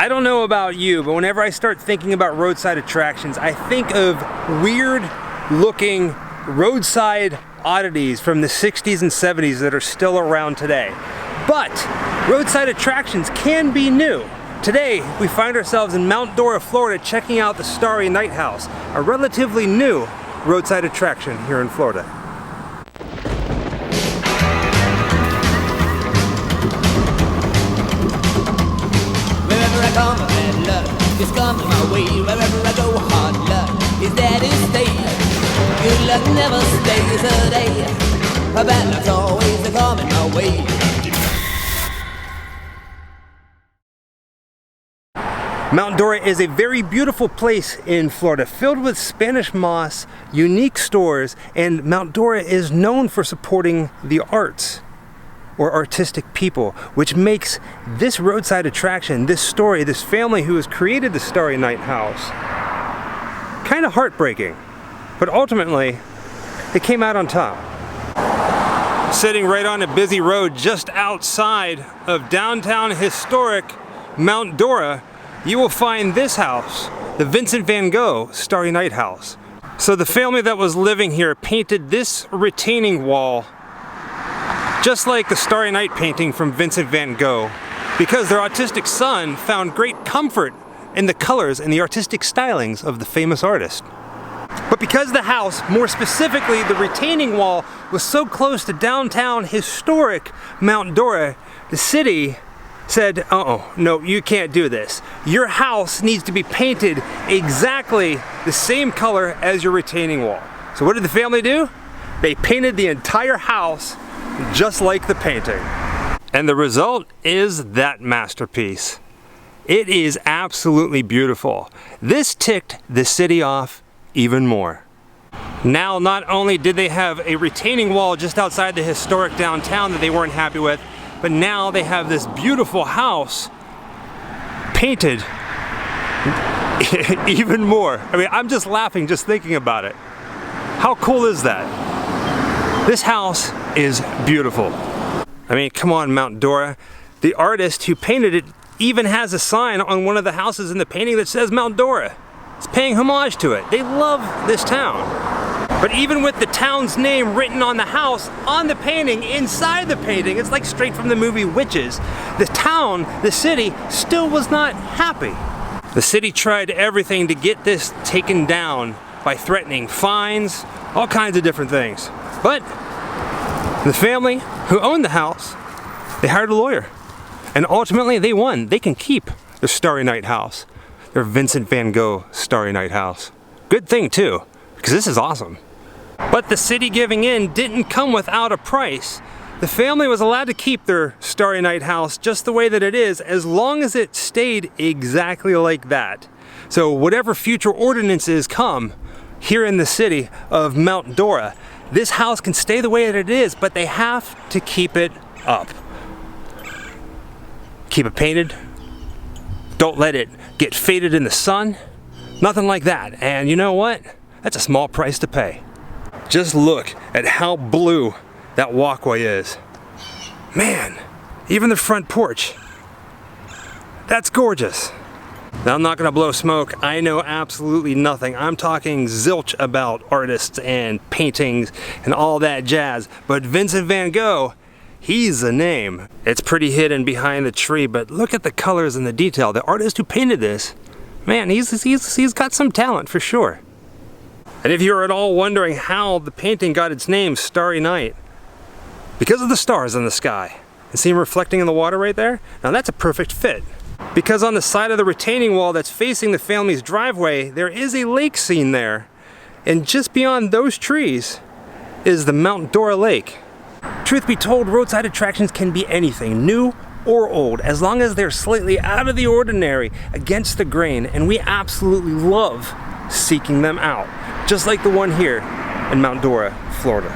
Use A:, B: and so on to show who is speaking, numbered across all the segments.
A: I don't know about you, but whenever I start thinking about roadside attractions, I think of weird looking roadside oddities from the 60s and 70s that are still around today. But roadside attractions can be new. Today, we find ourselves in Mount Dora, Florida, checking out the Starry Lighthouse, a relatively new roadside attraction here in Florida.
B: Wherever I come, bad luck is coming my way. Wherever I go, hard luck is there to stay. Good luck never stays a day. Bad luck's always coming my way.
A: Mount Dora is a very beautiful place in Florida, filled with Spanish moss, unique stores, and Mount Dora is known for supporting the arts or artistic people, which makes this roadside attraction, this story, this family who has created the Starry Lighthouse, kind of heartbreaking. But ultimately, they came out on top. Sitting right on a busy road just outside of downtown historic Mount Dora, you will find this house, the Vincent Van Gogh Starry Lighthouse. So the family that was living here painted this retaining wall just like the Starry Night painting from Vincent Van Gogh, because their autistic son found great comfort in the colors and the artistic stylings of the famous artist. But because the house, more specifically the retaining wall, was so close to downtown historic Mount Dora, the city said, no, you can't do this. Your house needs to be painted exactly the same color as your retaining wall. So what did the family do? They painted the entire house just like the painting. And the result is that masterpiece. It is absolutely beautiful. This ticked the city off even more. Now, not only did they have a retaining wall just outside the historic downtown that they weren't happy with, but now they have this beautiful house painted even more. I mean, I'm just laughing just thinking about it. How cool is that? This house is beautiful. I mean, come on, Mount Dora. The artist who painted it even has a sign on one of the houses in the painting that says Mount Dora. It's paying homage to it. They love this town. But even with the town's name written on the house, on the painting, inside the painting, it's like straight from the movie Witches, the town, the city, still was not happy. The city tried everything to get this taken down by threatening fines, all kinds of different things. But the family who owned the house, they hired a lawyer. And ultimately they won. They can keep their Starry Night house, their Vincent Van Gogh Starry Night house. Good thing too, because this is awesome. But the city giving in didn't come without a price. The family was allowed to keep their Starry Night house just the way that it is, as long as it stayed exactly like that. So whatever future ordinances come here in the city of Mount Dora, this house can stay the way that it is, but they have to keep it up. Keep it painted. Don't let it get faded in the sun. Nothing like that. And you know what? That's a small price to pay. Just look at how blue that walkway is. Man, even the front porch. That's gorgeous. Now, I'm not gonna blow smoke. I know absolutely nothing. I'm talking zilch about artists and paintings and all that jazz. But Vincent Van Gogh, he's a name. It's pretty hidden behind the tree, but look at the colors and the detail. The artist who painted this, man, he's got some talent for sure. And if you're at all wondering how the painting got its name, Starry Night, because of the stars in the sky. You see them reflecting in the water right there? Now that's a perfect fit. Because on the side of the retaining wall that's facing the family's driveway, there is a lake scene there. And just beyond those trees is the Mount Dora Lake. Truth be told, roadside attractions can be anything, new or old, as long as they're slightly out of the ordinary, against the grain, and we absolutely love seeking them out. Just like the one here in Mount Dora, Florida.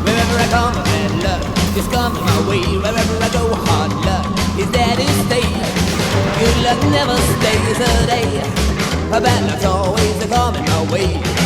B: Wherever I come, bad luck is coming my way. Wherever I go, hard luck is there to stay. Good luck never stays a day. Bad luck's always coming my way.